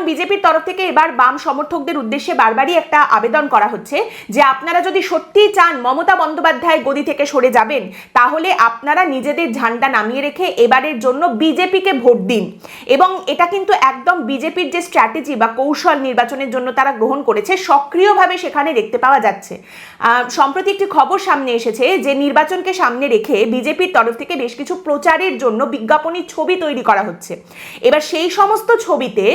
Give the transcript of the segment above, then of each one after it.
বিজেপির তরফ থেকে এবার বাম সমর্থকদের উদ্দেশ্যে বারবারই একটা আবেদন করা হচ্ছে যে আপনারা যদি সত্যিই চান মমতা বন্দ্যোপাধ্যায় গদি থেকে সরে যাবেন, তাহলে আপনারা নিজেদের ঝান্ডা নামিয়ে রেখে এবারের জন্য বিজেপিকে ভোট দিন। এবং এটা কিন্তু একদম বিজেপির যে স্ট্র্যাটেজি বা কৌশল নির্বাচনের জন্য তারা গ্রহণ করেছে, সক্রিয়ভাবে সেখানে দেখতে পাওয়া যাচ্ছে। সম্প্রতি একটি খবর সামনে এসেছে যে নির্বাচনকে সামনে রেখে বিজেপির তরফ থেকে বেশ কিছু প্রচারের জন্য বিজ্ঞাপনী ছবি তৈরি করা হচ্ছে। এবার সেই সমস্ত ছবিতে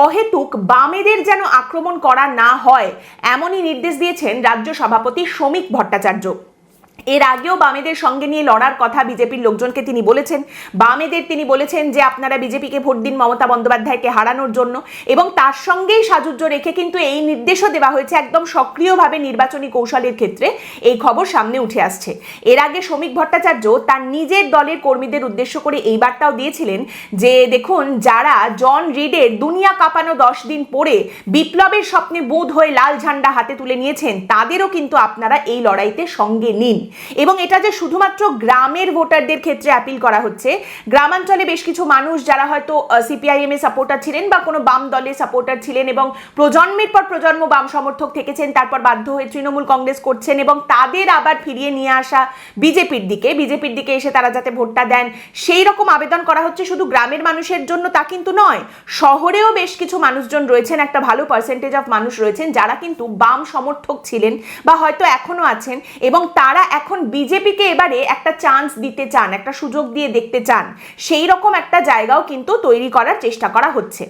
অহেতুক বামেদের যেন আক্রমণ করা না হয়, এমনই নির্দেশ দিয়েছেন রাজ্য সভাপতি শ্রমিক ভট্টাচার্য। এর আগেও বামেদের সঙ্গে নিয়ে লড়ার কথা বিজেপির লোকজনকে তিনি বলেছেন। বামেদের তিনি বলেছেন যে আপনারা বিজেপিকে ভোট দিন মমতা বন্দ্যোপাধ্যায়কে হারানোর জন্য, এবং তার সঙ্গেই সাজুজ্য রেখে কিন্তু এই নির্দেশও দেওয়া হয়েছে একদম সক্রিয়ভাবে নির্বাচনী কৌশলের ক্ষেত্রে। এই খবর সামনে উঠে আসছে। এর আগে শ্রমিক ভট্টাচার্য তার নিজের দলের কর্মীদের উদ্দেশ্য করে এই বার্তাও দিয়েছিলেন যে দেখুন, যারা জন রিডের দুনিয়া কাঁপানো 10 দিন পরে বিপ্লবের স্বপ্নে বুঁদ হয়ে লাল ঝান্ডা হাতে তুলে নিয়েছেন, তাদেরও কিন্তু আপনারা এই লড়াইতে সঙ্গে নিন। এবং এটা যে শুধুমাত্র গ্রামের ভোটারদের ক্ষেত্রে অ্যাপিল করা হচ্ছে, গ্রামাঞ্চলে বেশ কিছু মানুষ যারা হয়তো সিপিআইএম এর সাপোর্টার ছিলেন বা কোনো বাম দলের সাপোর্টার ছিলেন এবং প্রজন্মের পর প্রজন্ম বাম সমর্থক থেকেছেন, তারপর বাধ্য হয়ে তৃণমূল কংগ্রেস করছেন এবং তাদের আবার ফিরিয়ে নিয়ে আসা বিজেপির দিকে এসে তারা যাতে ভোটটা দেন, সেই রকম আবেদন করা হচ্ছে। শুধু গ্রামের মানুষের জন্য তা কিন্তু নয়, শহরেও বেশ কিছু মানুষজন রয়েছেন, একটা ভালো পার্সেন্টেজ অফ মানুষ রয়েছেন যারা কিন্তু বাম সমর্থক ছিলেন বা হয়তো এখনো আছেন, এবং তারা এখন বিজেপিকে এবারে একটা চান্স দিতে চান, একটা সুযোগ দিয়ে দেখতে চান। সেই রকম একটা জায়গাও কিন্তু তৈরি করার চেষ্টা করা হচ্ছে।